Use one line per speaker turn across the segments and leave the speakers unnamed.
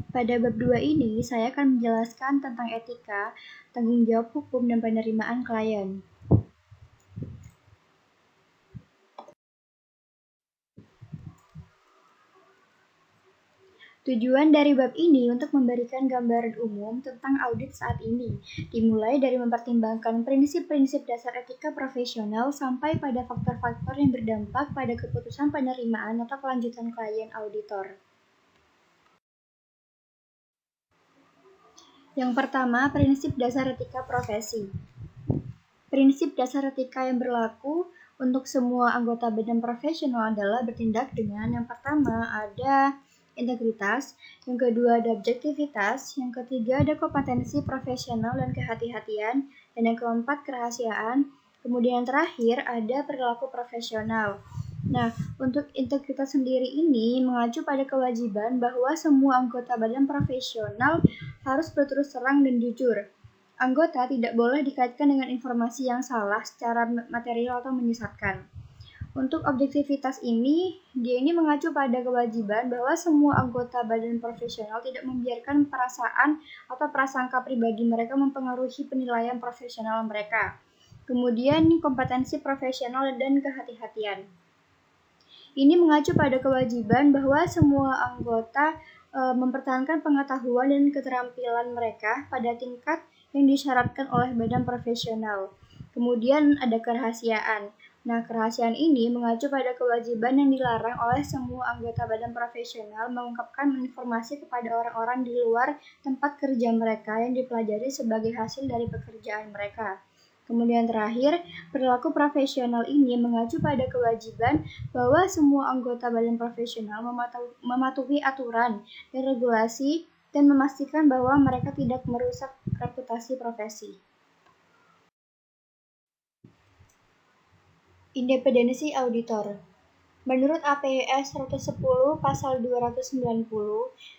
Pada bab 2 ini, saya akan menjelaskan tentang etika, tanggung jawab hukum, dan penerimaan klien. Tujuan dari bab ini untuk memberikan gambaran umum tentang audit saat ini, dimulai dari mempertimbangkan prinsip-prinsip dasar etika profesional sampai pada faktor-faktor yang berdampak pada keputusan penerimaan atau kelanjutan klien auditor. Yang pertama, prinsip dasar etika profesi. Prinsip dasar etika yang berlaku untuk semua anggota badan profesional adalah bertindak dengan yang pertama ada integritas, yang kedua ada objektivitas, yang ketiga ada kompetensi profesional dan kehati-hatian, dan yang keempat kerahasiaan, kemudian yang terakhir ada perilaku profesional. Nah, untuk integritas sendiri ini mengacu pada kewajiban bahwa semua anggota badan profesional harus berterus terang dan jujur. Anggota tidak boleh dikaitkan dengan informasi yang salah secara material atau menyesatkan. Untuk objektivitas ini, dia ini mengacu pada kewajiban bahwa semua anggota badan profesional tidak membiarkan perasaan atau prasangka pribadi mereka mempengaruhi penilaian profesional mereka. Kemudian kompetensi profesional dan kehati-hatian. Ini mengacu pada kewajiban bahwa semua anggota mempertahankan pengetahuan dan keterampilan mereka pada tingkat yang disyaratkan oleh badan profesional. Kemudian ada kerahasiaan. Nah, kerahasiaan ini mengacu pada kewajiban yang dilarang oleh semua anggota badan profesional mengungkapkan informasi kepada orang-orang di luar tempat kerja mereka yang dipelajari sebagai hasil dari pekerjaan mereka. Kemudian terakhir, perilaku profesional ini mengacu pada kewajiban bahwa semua anggota badan profesional mematuhi aturan dan regulasi dan memastikan bahwa mereka tidak merusak reputasi profesi. Independensi auditor. Menurut APS 110 pasal 290,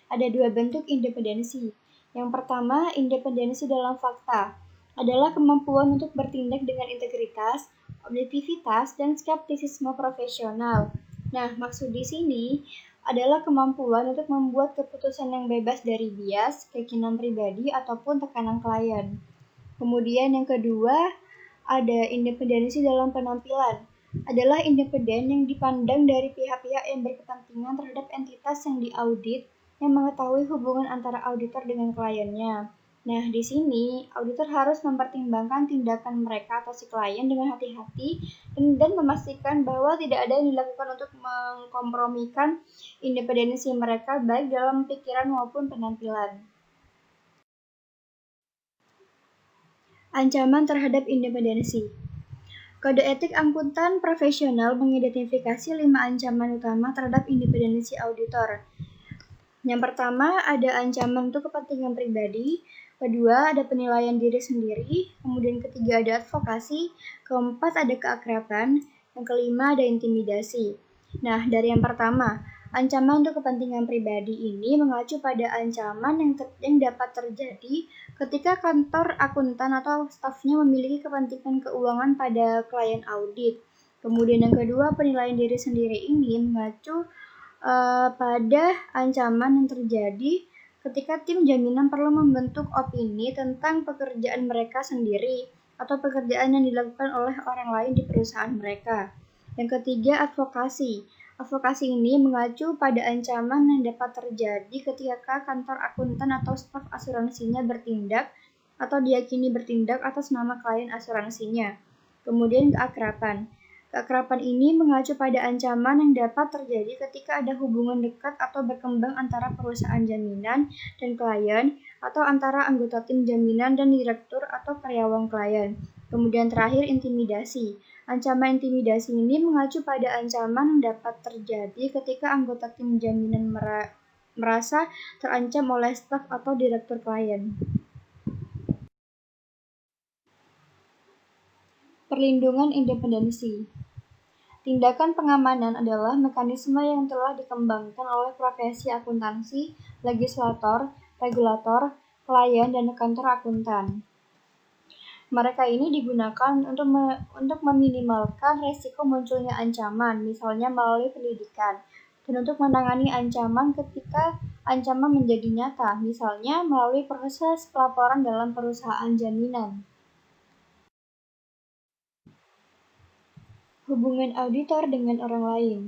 ada dua bentuk independensi. Yang pertama, independensi dalam fakta adalah kemampuan untuk bertindak dengan integritas, objektivitas, dan skeptisisme profesional. Nah, maksud di sini adalah kemampuan untuk membuat keputusan yang bebas dari bias, keyakinan pribadi, ataupun tekanan klien. Kemudian yang kedua, ada independensi dalam penampilan. Adalah independen yang dipandang dari pihak-pihak yang berkepentingan terhadap entitas yang diaudit yang mengetahui hubungan antara auditor dengan kliennya. Nah, di sini auditor harus mempertimbangkan tindakan mereka atau si klien dengan hati-hati dan memastikan bahwa tidak ada yang dilakukan untuk mengkompromikan independensi mereka baik dalam pikiran maupun penampilan. Ancaman terhadap independensi. Kode etik akuntan profesional mengidentifikasi 5 ancaman utama terhadap independensi auditor. Yang pertama, ada ancaman untuk kepentingan pribadi. Kedua, ada penilaian diri sendiri. Kemudian ketiga, ada advokasi. Keempat, ada keakraban. Yang kelima, ada intimidasi. Nah, dari yang pertama, ancaman untuk kepentingan pribadi ini mengacu pada ancaman yang dapat terjadi ketika kantor akuntan atau stafnya memiliki kepentingan keuangan pada klien audit. Kemudian yang kedua, penilaian diri sendiri ini mengacu pada ancaman yang terjadi ketika tim jaminan perlu membentuk opini tentang pekerjaan mereka sendiri atau pekerjaan yang dilakukan oleh orang lain di perusahaan mereka. Yang ketiga, advokasi. Advokasi ini mengacu pada ancaman yang dapat terjadi ketika kantor akuntan atau staf asuransinya bertindak atau diyakini bertindak atas nama klien asuransinya. Kemudian keakraban. Keakraban ini mengacu pada ancaman yang dapat terjadi ketika ada hubungan dekat atau berkembang antara perusahaan jaminan dan klien atau antara anggota tim jaminan dan direktur atau karyawan klien. Kemudian terakhir, intimidasi. Ancaman intimidasi ini mengacu pada ancaman yang dapat terjadi ketika anggota tim jaminan merasa terancam oleh staf atau direktur klien. Perlindungan independensi. Tindakan pengamanan adalah mekanisme yang telah dikembangkan oleh profesi akuntansi, legislator, regulator, klien, dan kantor akuntan. Mereka ini digunakan untuk meminimalkan resiko munculnya ancaman, misalnya melalui pendidikan, dan untuk menangani ancaman ketika ancaman menjadi nyata, misalnya melalui proses pelaporan dalam perusahaan jaminan. Hubungan auditor dengan orang lain.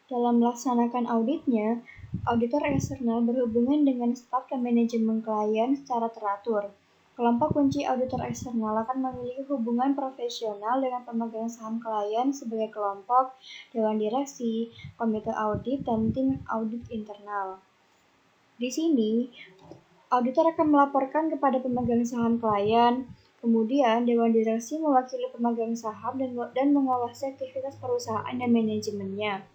Dalam melaksanakan auditnya, auditor eksternal berhubungan dengan staf dan manajemen klien secara teratur. Kelompok kunci auditor eksternal akan memiliki hubungan profesional dengan pemegang saham klien sebagai kelompok, dewan direksi, komite audit, dan tim audit internal. Di sini, auditor akan melaporkan kepada pemegang saham klien, kemudian dewan direksi mewakili pemegang saham dan mengawasi aktivitas perusahaan dan manajemennya.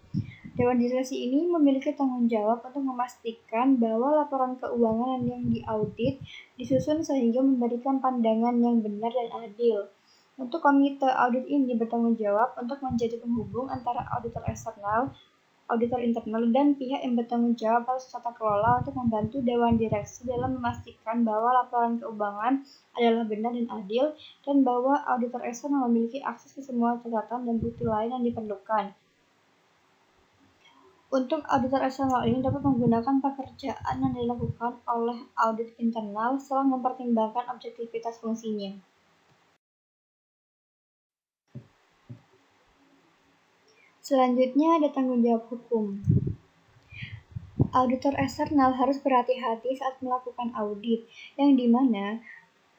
Dewan direksi ini memiliki tanggung jawab untuk memastikan bahwa laporan keuangan yang diaudit disusun sehingga memberikan pandangan yang benar dan adil. Untuk komite audit ini bertanggung jawab untuk menjadi penghubung antara auditor eksternal, auditor internal, dan pihak yang bertanggung jawab atas tata kelola untuk membantu dewan direksi dalam memastikan bahwa laporan keuangan adalah benar dan adil, dan bahwa auditor eksternal memiliki akses ke semua catatan dan bukti lain yang diperlukan. Untuk auditor eksternal ini dapat menggunakan pekerjaan yang dilakukan oleh audit internal setelah mempertimbangkan objektivitas fungsinya. Selanjutnya ada tanggung jawab hukum. Auditor eksternal harus berhati-hati saat melakukan audit, yang dimana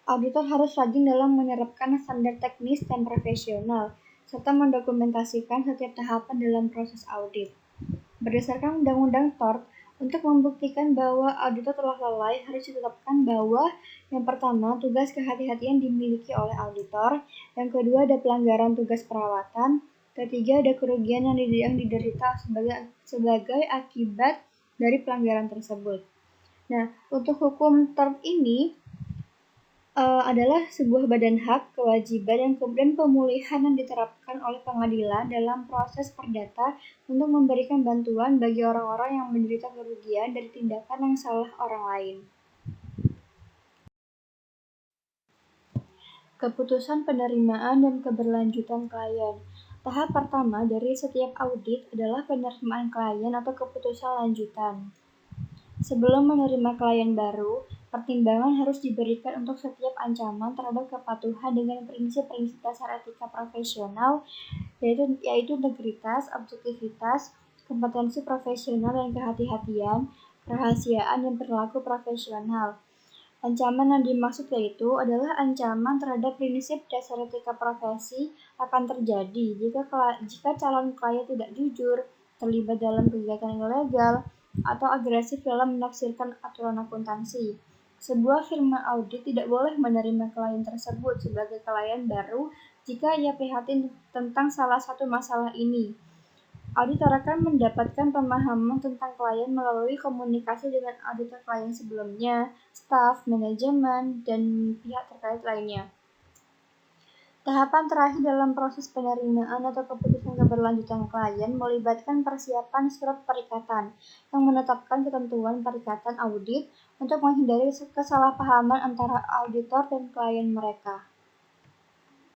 auditor harus rajin dalam menerapkan standar teknis dan profesional, serta mendokumentasikan setiap tahapan dalam proses audit. Berdasarkan Undang-Undang TORT, untuk membuktikan bahwa auditor telah lalai harus ditetapkan bahwa yang pertama, tugas kehati-hatian dimiliki oleh auditor, yang kedua ada pelanggaran tugas perawatan, ketiga ada kerugian yang diderita sebagai akibat dari pelanggaran tersebut. Nah, untuk hukum TORT ini adalah sebuah badan hak, kewajiban, dan pemulihan yang diterapkan oleh pengadilan dalam proses perdata untuk memberikan bantuan bagi orang-orang yang menderita kerugian dari tindakan yang salah orang lain. Keputusan penerimaan dan keberlanjutan klien. Tahap pertama dari setiap audit adalah penerimaan klien atau keputusan lanjutan. Sebelum menerima klien baru, pertimbangan harus diberikan untuk setiap ancaman terhadap kepatuhan dengan prinsip-prinsip dasar etika profesional, yaitu integritas, objektivitas, kompetensi profesional dan kehati-hatian, kerahasiaan, dan perilaku profesional. Ancaman yang dimaksud yaitu adalah ancaman terhadap prinsip dasar etika profesi akan terjadi jika calon klien tidak jujur, terlibat dalam kegiatan ilegal, atau agresif dalam menafsirkan aturan akuntansi. Sebuah firma audit tidak boleh menerima klien tersebut sebagai klien baru jika ia prihatin tentang salah satu masalah ini. Auditor akan mendapatkan pemahaman tentang klien melalui komunikasi dengan auditor klien sebelumnya, staf, manajemen, dan pihak terkait lainnya. Tahapan terakhir dalam proses penerimaan atau keputusan keberlanjutan klien melibatkan persiapan surat perikatan yang menetapkan ketentuan perikatan audit untuk menghindari kesalahpahaman antara auditor dan klien mereka.